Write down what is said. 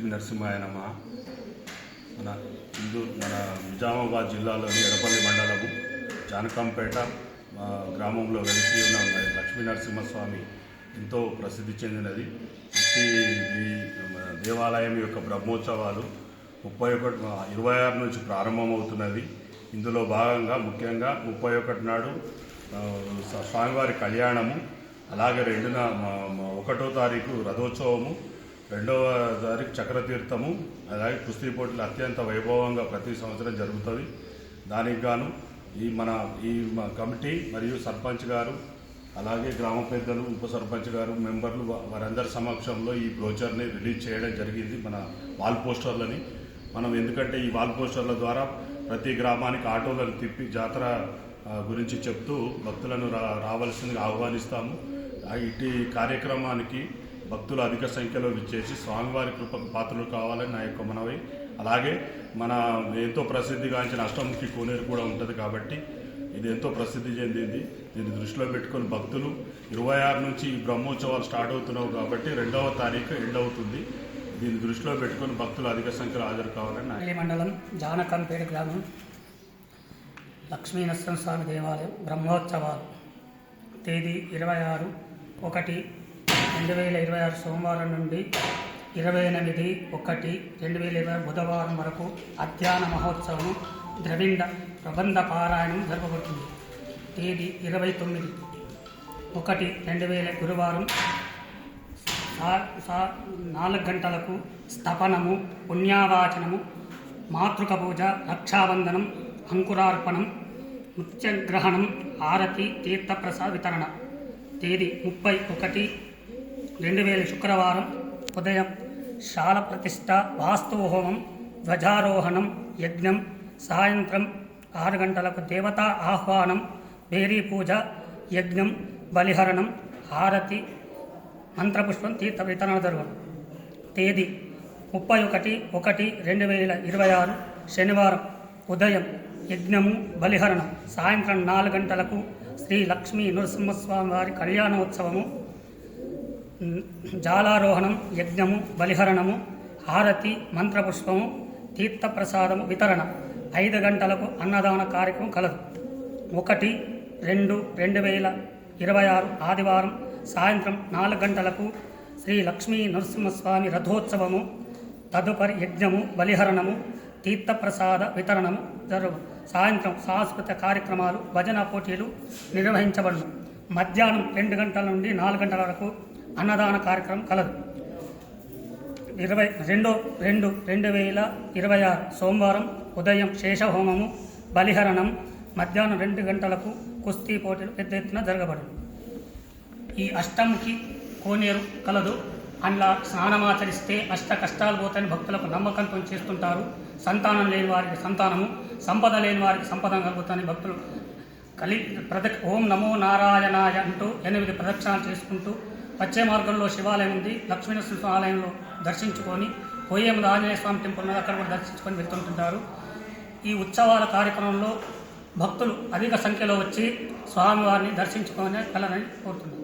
లక్ష్మీ నరసింహాయ నమః. మన నిజామాబాద్ జిల్లాలోని ఎడపల్లి మండలము జానకంపేట గ్రామంలో వెలిసి ఉన్న లక్ష్మీ నరసింహస్వామి ఎంతో ప్రసిద్ధి చెందినది. ఈ దేవాలయం యొక్క బ్రహ్మోత్సవాలు 26 నుంచి ప్రారంభమవుతున్నది. ఇందులో భాగంగా ముఖ్యంగా 31 నాడు స్వామివారి కళ్యాణము, అలాగే 1వ తారీఖు రథోత్సవము, 2వ తారీఖు చక్రతీర్థము, అలాగే కుస్తీ పోటీలు అత్యంత వైభవంగా ప్రతి సంవత్సరం జరుగుతుంది. దానికి గాను ఈ కమిటీ మరియు సర్పంచ్ గారు, అలాగే గ్రామ పెద్దలు, ఉప సర్పంచ్ గారు, మెంబర్లు వారందరి సమక్షంలో ఈ బ్రోచర్ని రిలీజ్ చేయడం జరిగింది. మన వాల్ పోస్టర్లని ఎందుకంటే ఈ వాల్ పోస్టర్ల ద్వారా ప్రతి గ్రామానికి ఆటోలను తిప్పి జాతర గురించి చెప్తూ భక్తులను రావాల్సిందిగా ఆహ్వానిస్తాము. ఇటు కార్యక్రమానికి భక్తులు అధిక సంఖ్యలో విచ్చేసి స్వామివారి కృపకు పాత్రలు కావాలని నా యొక్క మనవి. అలాగే మన ఎంతో ప్రసిద్ధిగాంచిన అష్టముఖి కోనేరు కూడా ఉంటుంది కాబట్టి ఇది ఎంతో ప్రసిద్ధి చెందింది. దీన్ని దృష్టిలో పెట్టుకొని భక్తులు 26 నుంచి ఈ బ్రహ్మోత్సవాలు స్టార్ట్ అవుతున్నావు కాబట్టి 2వ తారీఖు ఎండ్ అవుతుంది. దీన్ని దృష్టిలో పెట్టుకొని భక్తులు అధిక సంఖ్యలో హాజరు కావాలని. మండలం జానకంపేట గ్రామం లక్ష్మీ నరసింహస్వామి దేవాలయం బ్రహ్మోత్సవాలు తేదీ 26/1/2026 సోమవారం నుండి 28/1/2026 బుధవారం వరకు అధ్యాన మహోత్సవం ద్రవిండ ప్రబంధ పారాయణం జరపబడుతుంది. తేదీ 29/1/2000 గురువారం 4 గంటలకు స్తపనము, పుణ్యావాచనము, మాతృక పూజ, రక్షాబంధనం, అంకురార్పణం, ముత్యగ్రహణం, ఆరతి, తీర్థప్రసాద వితరణ. తేదీ 30/1/2000 శుక్రవారం ఉదయం శాల ప్రతిష్ట, వాస్తు హోమం, ధ్వజారోహణం, యజ్ఞం, సాయంత్రం 6 గంటలకు దేవతా ఆహ్వానం, వేరీ పూజ, యజ్ఞం, బలిహరణం, హారతి, మంత్రపుష్పం, తీర్థ వితరణ జరుగును. తేదీ 31/1/2026 శనివారం ఉదయం యజ్ఞము, బలిహరణం, సాయంత్రం 4 గంటలకు శ్రీ లక్ష్మీ నరసింహస్వామి వారి కళ్యాణోత్సవము, జాలారోహణం, యజ్ఞము, బలిహరణము, హారతి, మంత్రపుష్పము, తీర్థప్రసాదము వితరణ. 5 గంటలకు అన్నదాన కార్యక్రమం కలదు. 1/2/2026 ఆదివారం సాయంత్రం 4 గంటలకు శ్రీ లక్ష్మీ నరసింహస్వామి రథోత్సవము, తదుపరి యజ్ఞము, బలిహరణము, తీర్థప్రసాద వితరణము జరుగు. సాయంత్రం సాంస్కృతిక కార్యక్రమాలు, భజన పోటీలు నిర్వహించబడును. మధ్యాహ్నం 2 గంటల నుండి 4 గంటల వరకు అన్నదాన కార్యక్రమం కలదు. 22/2/2026 సోమవారం ఉదయం శేషహోమము, బలిహరణం, మధ్యాహ్నం 2 గంటలకు కుస్తీ పోటీలు పెద్ద ఎత్తున జరగబడును. ఈ అష్టముఖి కోనేరు కలదు. అందులో స్నానమాచరిస్తే అష్ట కష్టాలు పోతాయని భక్తులకు నమ్మకంతో చేస్తుంటారు. సంతానం లేని వారికి సంతానము, సంపద లేని వారికి సంపద కలుగుతాయని భక్తులు ఓం నమో నారాయణాయ అంటూ 8 ప్రదక్షిణాలు చేసుకుంటూ వచ్చే మార్గంలో శివాలయం ఉంది. లక్ష్మీనరసింహ ఆలయంలో దర్శించుకొని పోయే ముందు ఆంజనేయ స్వామి టెంపుల్ ఉన్నది, అక్కడ కూడా దర్శించుకొని వెళ్తుంటుంటారు. ఈ ఉత్సవాల కార్యక్రమంలో భక్తులు అధిక సంఖ్యలో వచ్చి స్వామివారిని దర్శించుకొని వెళ్ళాలని కోరుతున్నారు.